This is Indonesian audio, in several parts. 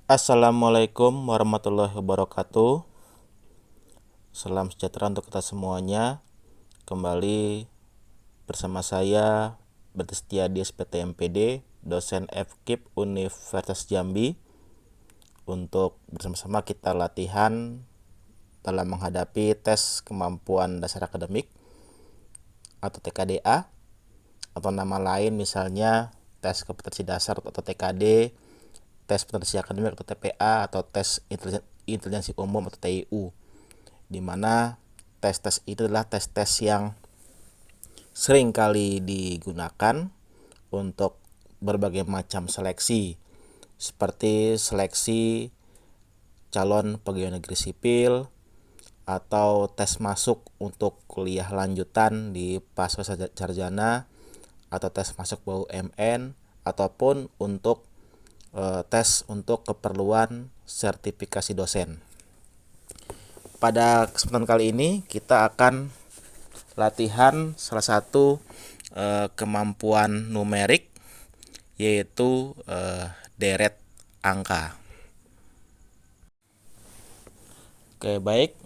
Assalamualaikum warahmatullahi wabarakatuh. Salam sejahtera untuk kita semuanya. Kembali bersama saya Berti Setiadi SPT-MPD, dosen FKIP Universitas Jambi, untuk bersama-sama kita latihan dalam menghadapi tes kemampuan dasar akademik atau TKDA, atau nama lain misalnya tes kompetensi dasar atau TKD, tes kompetensi akademik atau TPA, atau tes intelijensi umum atau TIU, di mana tes-tes itu adalah tes-tes yang sering kali digunakan untuk berbagai macam seleksi, seperti seleksi calon pegawai negeri sipil, atau tes masuk untuk kuliah lanjutan di pasca sarjana, atau tes masuk BUMN, ataupun untuk tes untuk keperluan sertifikasi dosen. Pada kesempatan kali ini kita akan latihan salah satu kemampuan numerik, yaitu deret angka. Oke, baik.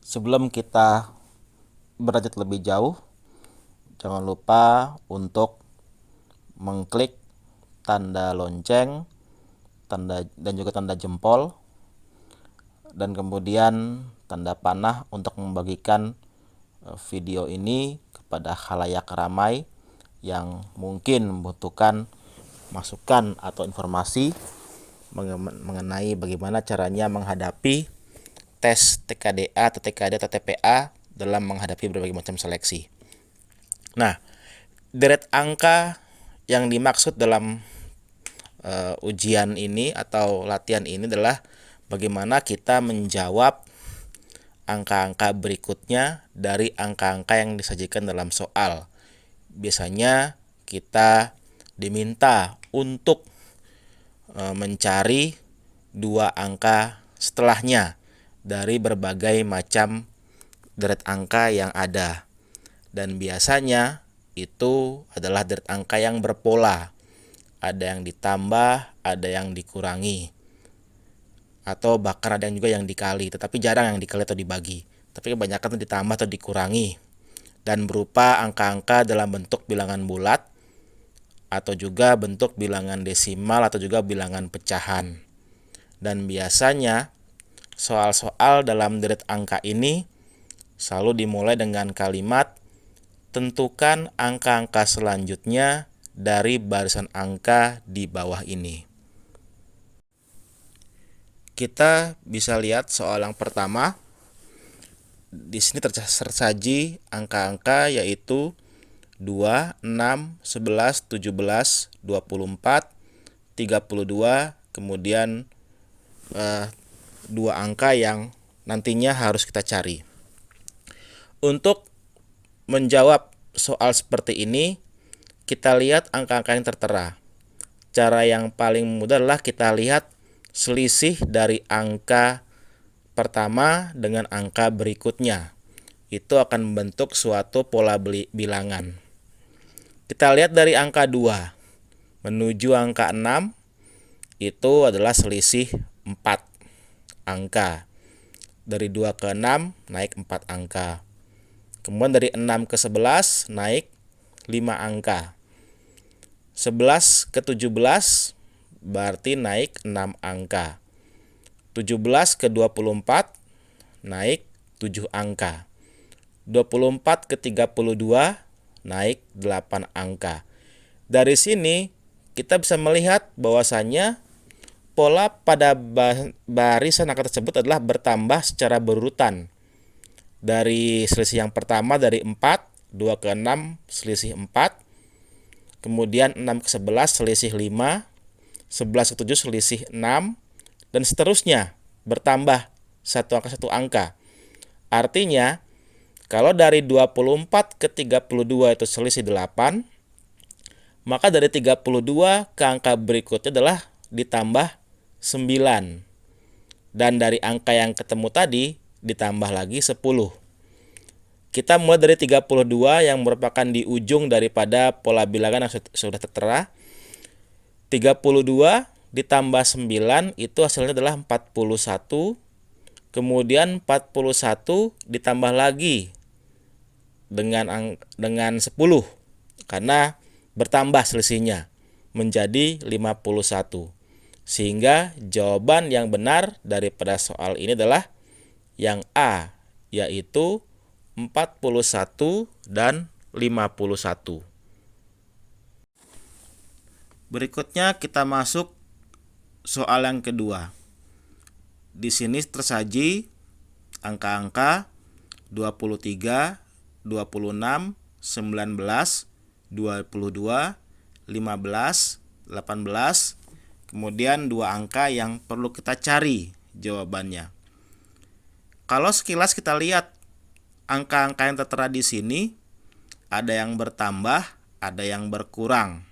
Sebelum kita berlanjut lebih jauh, jangan lupa untuk mengklik tanda lonceng, dan juga tanda jempol, dan kemudian tanda panah untuk membagikan video ini kepada khalayak ramai yang mungkin membutuhkan masukan atau informasi mengenai bagaimana caranya menghadapi tes TKDA atau TKD atau TPA dalam menghadapi berbagai macam seleksi. Nah, deret angka yang dimaksud dalam ujian ini atau latihan ini adalah bagaimana kita menjawab angka-angka berikutnya dari angka-angka yang disajikan dalam soal. Biasanya kita diminta untuk mencari dua angka setelahnya dari berbagai macam deret angka yang ada. Dan biasanya itu adalah deret angka yang berpola. Ada yang ditambah, ada yang dikurangi, atau bahkan ada yang juga yang dikali, tetapi jarang yang dikali atau dibagi. Tapi kebanyakan itu ditambah atau dikurangi, dan berupa angka-angka dalam bentuk bilangan bulat, atau juga bentuk bilangan desimal, atau juga bilangan pecahan. Dan biasanya soal-soal dalam deret angka ini selalu dimulai dengan kalimat tentukan angka-angka selanjutnya dari barisan angka di bawah ini. Kita bisa lihat soal yang pertama. Di sini tersaji angka-angka yaitu 2, 6, 11, 17, 24, 32, kemudian dua angka yang nantinya harus kita cari. Untuk menjawab soal seperti ini, kita lihat angka-angka yang tertera. Cara yang paling mudah adalah kita lihat selisih dari angka pertama dengan angka berikutnya. Itu akan membentuk suatu pola bilangan. Kita lihat dari angka 2 menuju angka 6, itu adalah selisih 4 angka. Dari 2 ke 6 naik 4 angka. Kemudian dari 6 ke 11 naik 5 angka. 11 ke 17 berarti naik 6 angka. 17 ke 24 naik 7 angka. 24 ke 32 naik 8 angka. Dari sini kita bisa melihat bahwasannya pola pada barisan angka tersebut adalah bertambah secara berurutan. Dari selisih yang pertama dari 4, 2 ke 6 selisih 4, kemudian 6 ke 11 selisih 5, 11 ke 7 selisih 6, dan seterusnya bertambah satu angka. Artinya kalau dari 24 ke 32 itu selisih 8, maka dari 32 ke angka berikutnya adalah ditambah 9. Dan dari angka yang ketemu tadi ditambah lagi 10. Kita mulai dari 32 yang merupakan di ujung daripada pola bilangan yang sudah tertera. 32 ditambah 9 itu hasilnya adalah 41. Kemudian 41 ditambah lagi dengan 10 karena bertambah selisihnya menjadi 51. Sehingga jawaban yang benar daripada soal ini adalah yang A, yaitu 41 dan 51. Berikutnya kita masuk soal yang kedua. Di sini tersaji angka-angka 23, 26, 19, 22, 15, 18, kemudian dua angka yang perlu kita cari jawabannya. Kalau sekilas kita lihat angka-angka yang tertera di sini, ada yang bertambah, ada yang berkurang.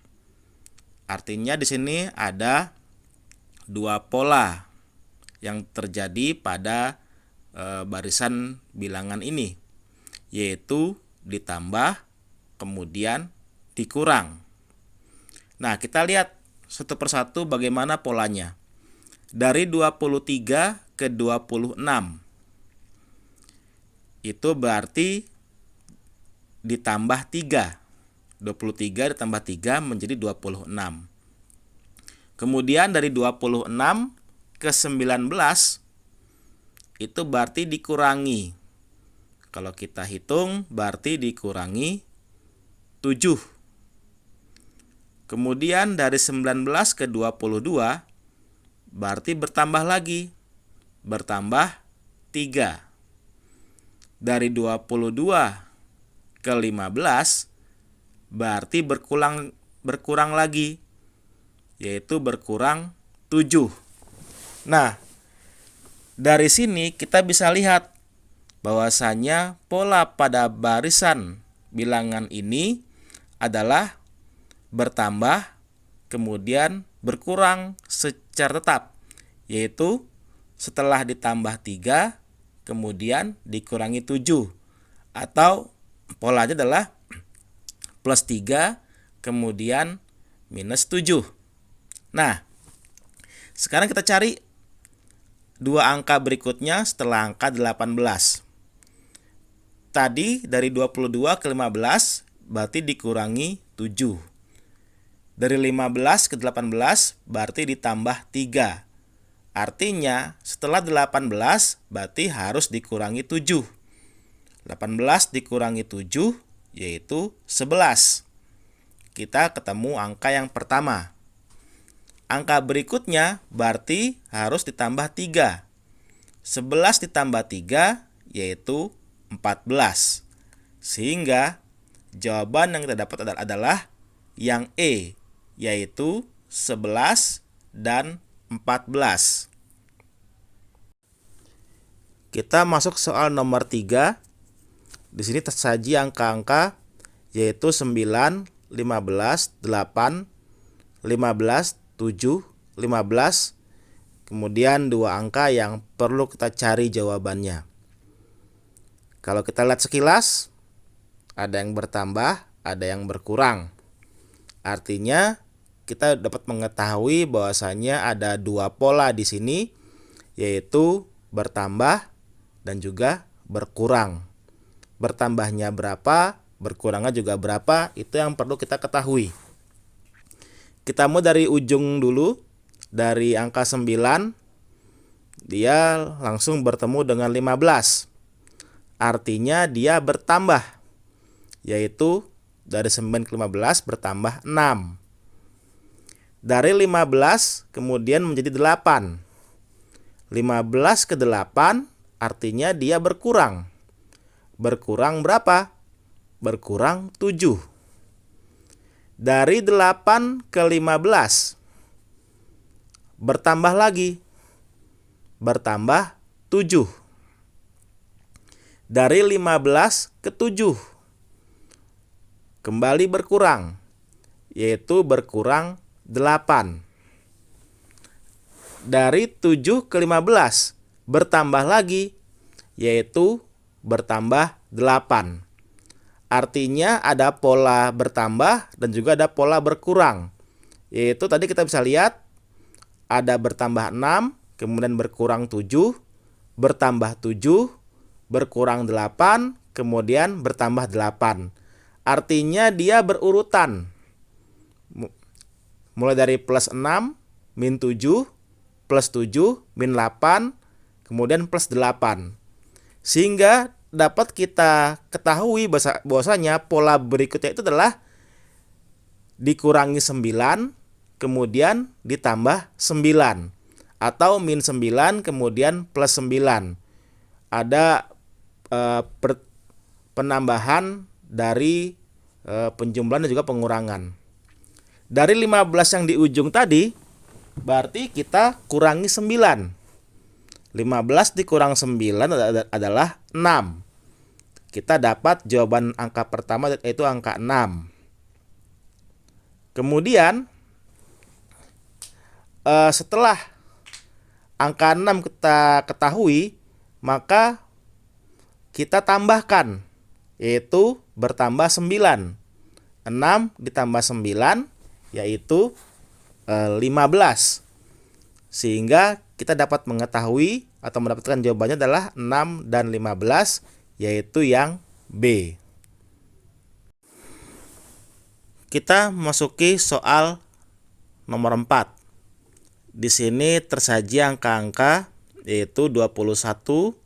Artinya di sini ada dua pola yang terjadi pada barisan bilangan ini, yaitu ditambah kemudian dikurang. Nah, kita lihat satu persatu bagaimana polanya. Dari 23 ke 26. Itu berarti ditambah 3. 23 ditambah 3 menjadi 26. Kemudian dari 26 ke 19 itu berarti dikurangi. Kalau kita hitung berarti dikurangi 7. Kemudian dari 19 ke 22 berarti bertambah lagi. Bertambah 3. Dari 22 ke 15 berarti berkurang lagi, yaitu berkurang 7. Nah, dari sini kita bisa lihat bahwasanya pola pada barisan bilangan ini adalah bertambah kemudian berkurang secara tetap, yaitu setelah ditambah 3 kemudian dikurangi 7, atau polanya adalah plus 3 kemudian minus 7. Nah, sekarang kita cari dua angka berikutnya setelah angka 18. Tadi dari 22 ke 15 berarti dikurangi 7. Dari 15 ke 18 berarti ditambah 3. Artinya setelah 18 berarti harus dikurangi 7. 18 dikurangi 7 yaitu 11. Kita ketemu angka yang pertama. Angka berikutnya berarti harus ditambah 3. 11 ditambah 3 yaitu 14. Sehingga jawaban yang kita dapat adalah yang E, yaitu 11 dan 14. Kita masuk soal nomor 3. Di sini tersaji angka-angka yaitu 9, 15, 8, 15, 7, 15. Kemudian dua angka yang perlu kita cari jawabannya. Kalau kita lihat sekilas, ada yang bertambah, ada yang berkurang. Artinya kita dapat mengetahui bahwasanya ada dua pola di sini, yaitu bertambah dan juga berkurang. Bertambahnya berapa, berkurangnya juga berapa, itu yang perlu kita ketahui. Kita mau dari ujung dulu, dari angka 9, dia langsung bertemu dengan 15. Artinya dia bertambah, yaitu dari 9 ke 15 bertambah 6. Dari 15 kemudian menjadi 8. 15 ke 8 artinya dia berkurang. Berkurang berapa? Berkurang 7. Dari 8 ke 15 bertambah lagi. Bertambah 7. Dari 15 ke 7 kembali berkurang, yaitu berkurang 8. Dari 7 ke 15 bertambah lagi, yaitu bertambah 8. Artinya ada pola bertambah dan juga ada pola berkurang. Yaitu tadi kita bisa lihat ada bertambah 6, kemudian berkurang 7, bertambah 7, berkurang 8, kemudian bertambah 8. Artinya dia berurutan. Mulai dari plus 6, min 7, plus 7, min 8, kemudian plus 8. Sehingga dapat kita ketahui bahwasanya pola berikutnya itu adalah dikurangi 9, kemudian ditambah 9. Atau min 9, kemudian plus 9. Ada penambahan dari penjumlahan dan juga pengurangan. Dari 15 yang di ujung tadi, berarti kita kurangi 9. 15 dikurang 9 adalah 6. Kita dapat jawaban angka pertama, yaitu angka 6. Kemudian, setelah angka 6 kita ketahui, maka kita tambahkan, yaitu bertambah 9. 6 ditambah 9 yaitu 15. Sehingga kita dapat mengetahui atau mendapatkan jawabannya adalah 6 dan 15, yaitu yang B. Kita masuki soal nomor 4. Di sini tersaji angka-angka yaitu 21,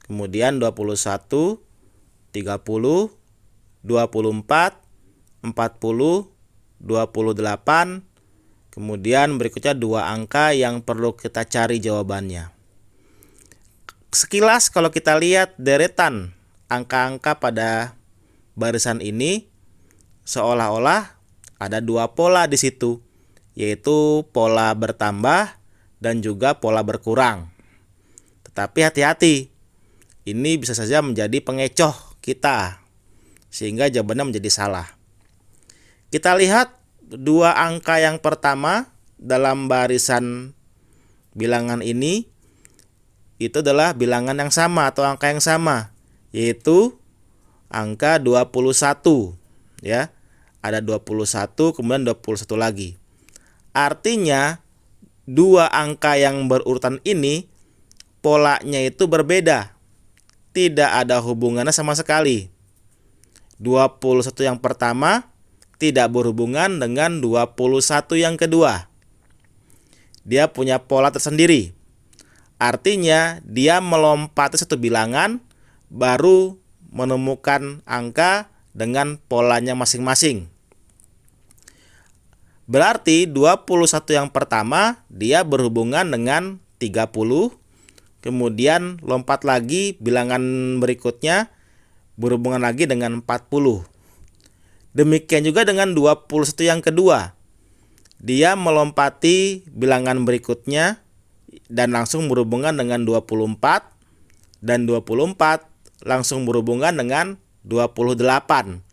kemudian 21, 30, 24, 40, 28, kemudian berikutnya 2 angka yang perlu kita cari jawabannya. Sekilas kalau kita lihat deretan angka-angka pada barisan ini, seolah-olah ada 2 pola di situ, yaitu pola bertambah dan juga pola berkurang. Tetapi hati-hati, ini bisa saja menjadi pengecoh kita, sehingga jawabannya menjadi salah. Kita lihat 2 angka yang pertama dalam barisan bilangan ini itu adalah bilangan yang sama atau angka yang sama, yaitu angka 21, ya. Ada 21 kemudian 21 lagi. Artinya 2 angka yang berurutan ini polanya itu berbeda. Tidak ada hubungannya sama sekali. 21 yang pertama tidak berhubungan dengan 21 yang kedua. Dia punya pola tersendiri. Artinya dia melompati satu bilangan baru menemukan angka dengan polanya masing-masing. Berarti 21 yang pertama dia berhubungan dengan 30, kemudian lompat lagi bilangan berikutnya berhubungan lagi dengan 40. Demikian juga dengan 21 yang kedua. Dia melompati bilangan berikutnya dan langsung berhubungan dengan 24, dan 24 langsung berhubungan dengan 28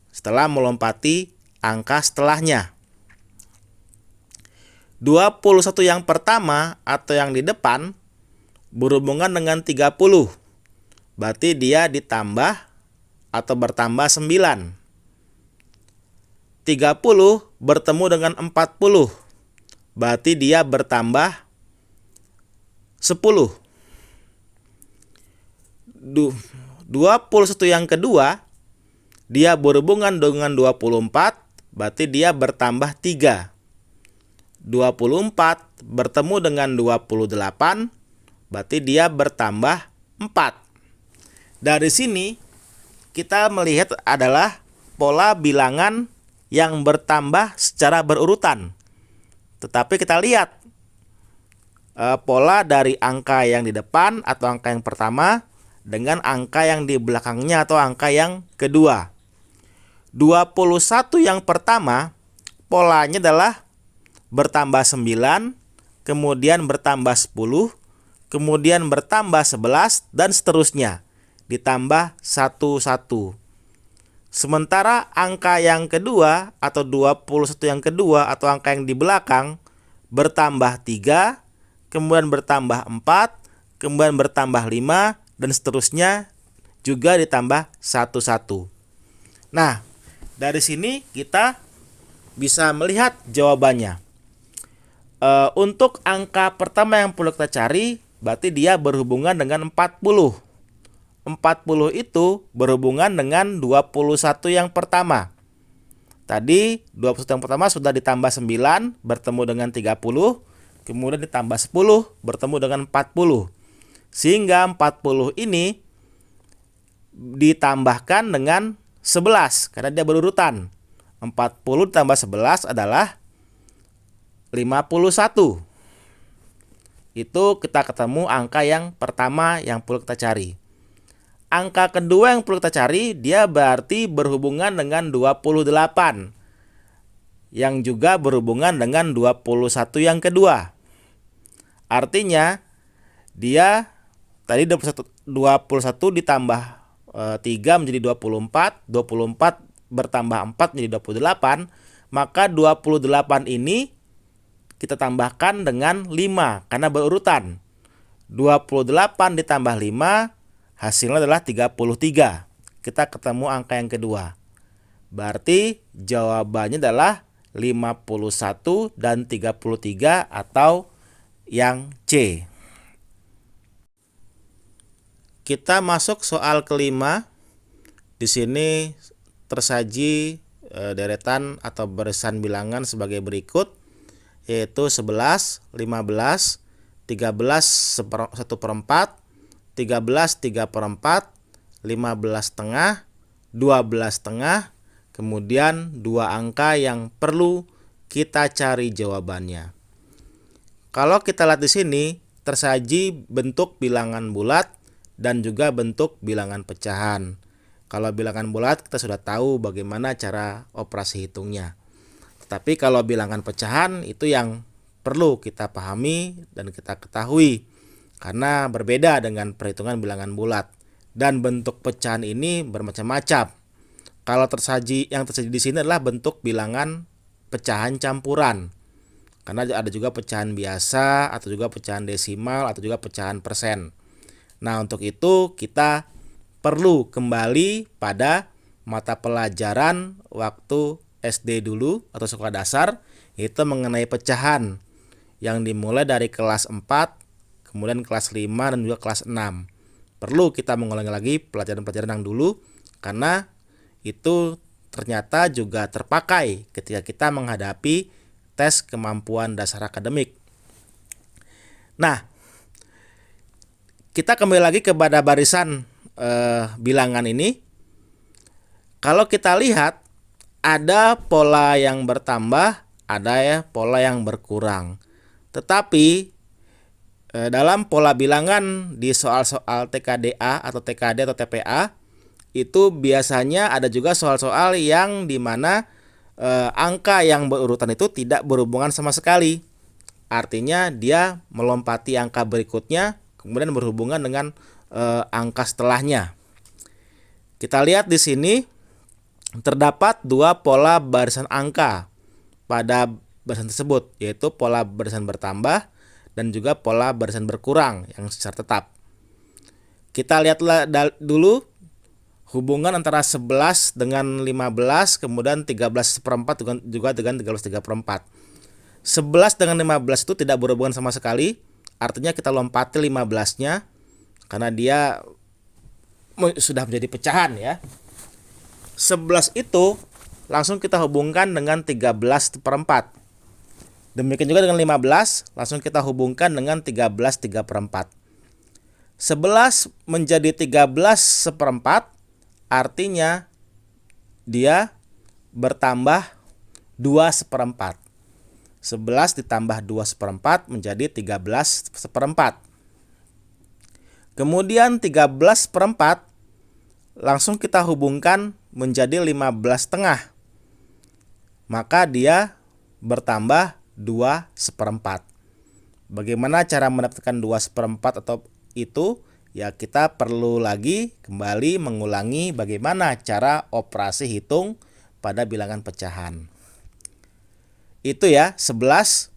setelah melompati angka setelahnya. 21 yang pertama atau yang di depan berhubungan dengan 30. Berarti dia ditambah atau bertambah 9. 30 bertemu dengan 40. Berarti dia bertambah 10. 21 yang kedua dia berhubungan dengan 24, berarti dia bertambah 3. 24 bertemu dengan 28, berarti dia bertambah 4. Dari sini kita melihat adalah pola bilangan yang bertambah secara berurutan. Tetapi kita lihat pola dari angka yang di depan atau angka yang pertama dengan angka yang di belakangnya atau angka yang kedua. 21 yang pertama polanya adalah bertambah 9, kemudian bertambah 10, kemudian bertambah 11, dan seterusnya ditambah 1. Sementara angka yang kedua atau 21 yang kedua atau angka yang di belakang bertambah 3, kemudian bertambah 4, kemudian bertambah 5, dan seterusnya juga ditambah 1. Nah, dari sini kita bisa melihat jawabannya. Untuk angka pertama yang perlu kita cari, berarti dia berhubungan dengan 40. 40 itu berhubungan dengan 21 yang pertama. Tadi 21 yang pertama sudah ditambah 9 bertemu dengan 30, kemudian ditambah 10 bertemu dengan 40. Sehingga 40 ini ditambahkan dengan 11 karena dia berurutan. 40 ditambah 11 adalah 51. Itu kita ketemu angka yang pertama yang perlu kita cari. Angka kedua yang perlu kita cari, dia berarti berhubungan dengan 28. Yang juga berhubungan dengan 21 yang kedua. Artinya dia tadi 21 ditambah 3 menjadi 24, 24 bertambah 4 menjadi 28, maka 28 ini kita tambahkan dengan 5 karena berurutan. 28 ditambah 5 hasilnya adalah 33. Kita ketemu angka yang kedua. Berarti jawabannya adalah 51 dan 33 atau yang C. Kita masuk soal kelima. Di sini tersaji deretan atau barisan bilangan sebagai berikut, yaitu 11, 15, 13 1/4, 13 3/4, 15 setengah, 12 setengah, kemudian dua angka yang perlu kita cari jawabannya. Kalau kita lihat di sini tersaji bentuk bilangan bulat dan juga bentuk bilangan pecahan. Kalau bilangan bulat kita sudah tahu bagaimana cara operasi hitungnya. Tapi kalau bilangan pecahan itu yang perlu kita pahami dan kita ketahui karena berbeda dengan perhitungan bilangan bulat dan bentuk pecahan ini bermacam-macam. Kalau yang tersaji di sini adalah bentuk bilangan pecahan campuran. Karena ada juga pecahan biasa atau juga pecahan desimal atau juga pecahan persen. Nah, untuk itu kita perlu kembali pada mata pelajaran waktu SD dulu atau sekolah dasar, yaitu mengenai pecahan yang dimulai dari kelas 4, kemudian kelas 5 dan juga kelas 6. Perlu kita mengulangi lagi pelajaran-pelajaran yang dulu karena itu ternyata juga terpakai ketika kita menghadapi tes kemampuan dasar akademik. Nah, kita kembali lagi kepada barisan bilangan ini. Kalau kita lihat ada pola yang bertambah, ada pola yang berkurang. Tetapi dalam pola bilangan di soal-soal TKDA atau TKD atau TPA itu biasanya ada juga soal-soal yang dimana angka yang berurutan itu tidak berhubungan sama sekali. Artinya dia melompati angka berikutnya kemudian berhubungan dengan angka setelahnya. Kita lihat di sini terdapat dua pola barisan angka pada barisan tersebut, yaitu pola barisan bertambah dan juga pola barisan berkurang yang secara tetap. Kita lihatlah dulu hubungan antara 11 dengan 15, kemudian 13 seperempat juga dengan 13 3/4. 11 dengan 15 itu tidak berhubungan sama sekali, artinya kita lompati 15-nya karena dia sudah menjadi pecahan ya. 11 itu langsung kita hubungkan dengan 13 seperempat. Demikian juga dengan 15 langsung kita hubungkan dengan 13 3/4. 11 menjadi 13 seperempat artinya dia bertambah 2 seperempat. 11 ditambah 2 seperempat menjadi 13 seperempat. Kemudian 13 seperempat langsung kita hubungkan menjadi 15 setengah. Maka dia bertambah 2 seperempat. Bagaimana cara mendapatkan 2 seperempat atau itu? Ya kita perlu lagi kembali mengulangi bagaimana cara operasi hitung pada bilangan pecahan. Itu ya, 11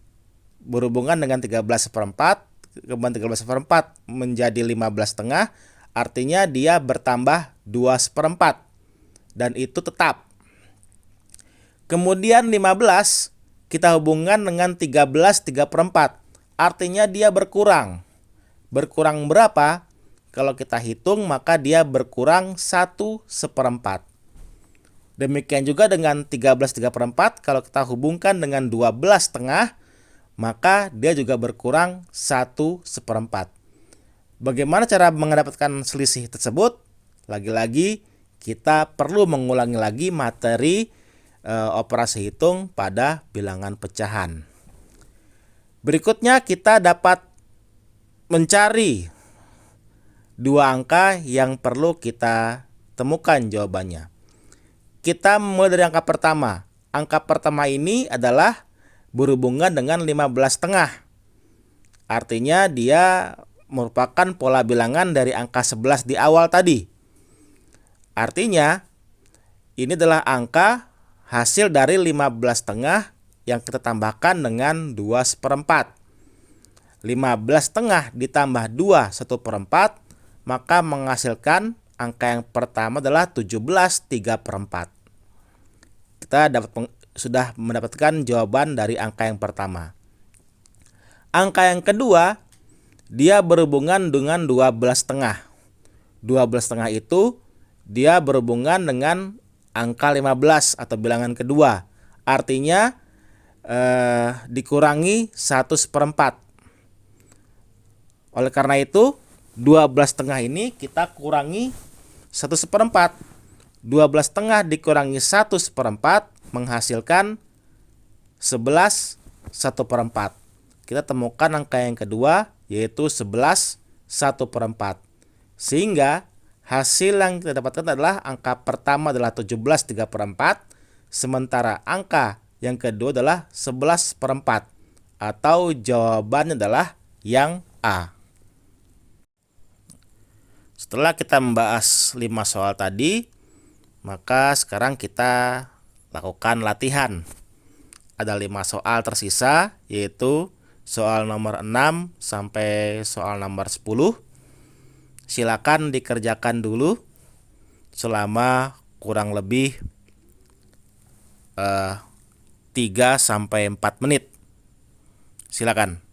berhubungan dengan 13 seperempat, kemudian 13 seperempat menjadi 15 setengah, artinya dia bertambah 2 seperempat dan itu tetap. Kemudian 15 kita hubungkan dengan 13/3/4. Artinya dia berkurang. Berkurang berapa? Kalau kita hitung maka dia berkurang 1/4. Demikian juga dengan 13/3/4, kalau kita hubungkan dengan 12/2, maka dia juga berkurang 1/4. Bagaimana cara mendapatkan selisih tersebut? Lagi-lagi kita perlu mengulangi lagi materi operasi hitung pada bilangan pecahan. Berikutnya kita dapat mencari dua angka yang perlu kita temukan jawabannya. Kita mulai dari angka pertama. Angka pertama ini adalah berhubungan dengan 15/2. Artinya dia merupakan pola bilangan dari angka 11 di awal tadi. Artinya ini adalah angka hasil dari 15/2 yang kita tambahkan dengan 2/4. 15/2 ditambah 2/1/4 maka menghasilkan angka yang pertama adalah 17/3/4. Kita sudah mendapatkan jawaban dari angka yang pertama. Angka yang kedua, dia berhubungan dengan 12/2. 12/2 itu dia berhubungan dengan angka 15 atau bilangan kedua. Artinya dikurangi 1/4. Oleh karena itu 12/2 ini kita kurangi 1/4. 12/2 dikurangi 1/4 menghasilkan 11/1/4. Kita temukan angka yang kedua yaitu 11/1/4. Sehingga hasil yang kita dapatkan adalah angka pertama adalah 17/3/4, sementara angka yang kedua adalah 11/4, atau jawabannya adalah yang A. Setelah kita membahas 5 soal tadi, maka sekarang kita lakukan latihan. Ada 5 soal tersisa, yaitu soal nomor 6 sampai soal nomor 10. Silakan dikerjakan dulu selama kurang lebih 3 sampai 4 menit. Silakan.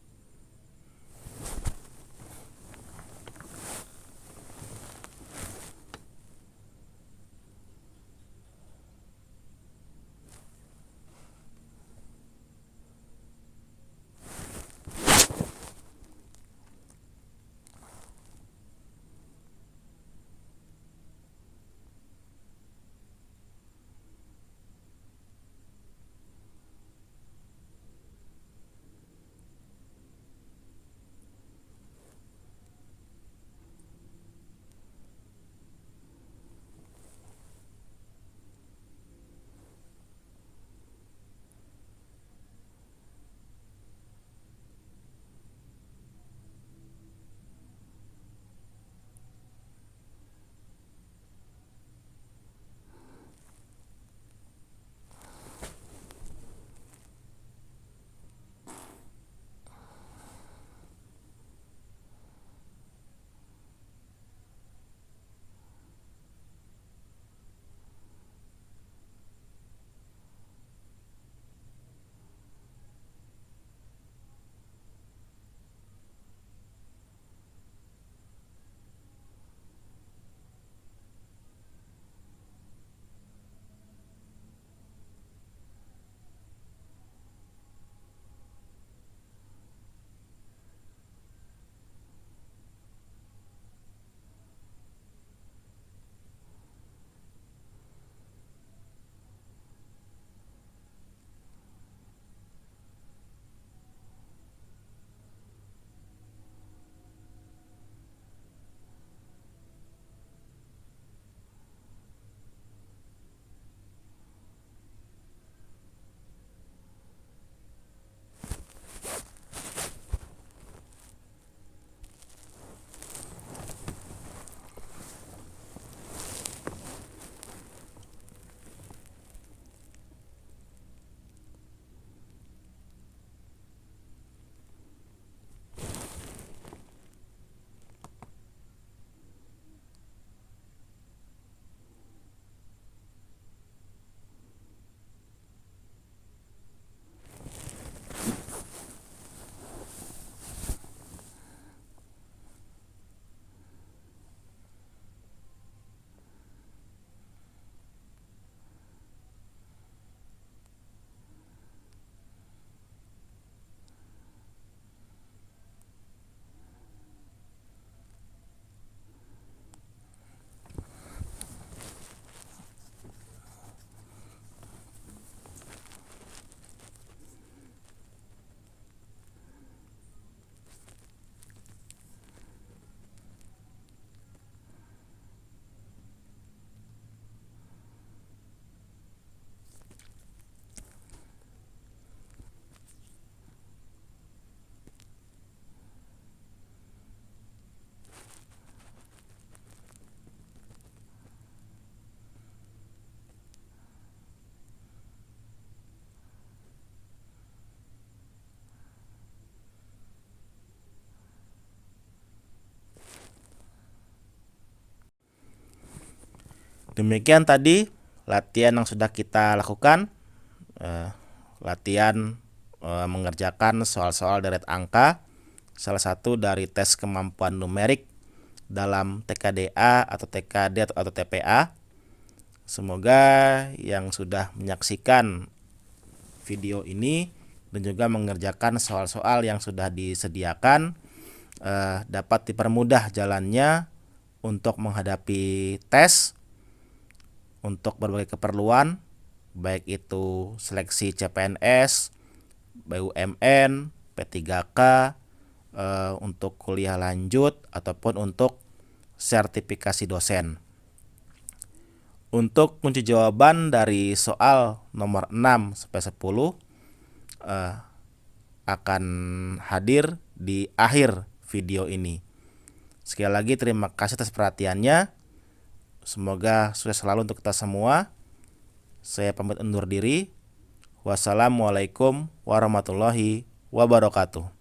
Demikian tadi latihan yang sudah kita lakukan, latihan mengerjakan soal-soal deret angka, salah satu dari tes kemampuan numerik dalam TKDA atau TKD atau TPA. Semoga yang sudah menyaksikan video ini dan juga mengerjakan soal-soal yang sudah disediakan dapat dipermudah jalannya untuk menghadapi tes untuk berbagai keperluan, baik itu seleksi CPNS, BUMN, P3K, untuk kuliah lanjut ataupun untuk sertifikasi dosen. Untuk kunci jawaban dari soal nomor 6 sampai 10 akan hadir di akhir video ini. Sekali lagi terima kasih atas perhatiannya. Semoga sukses selalu untuk kita semua. Saya pamit undur diri. Wassalamualaikum warahmatullahi wabarakatuh.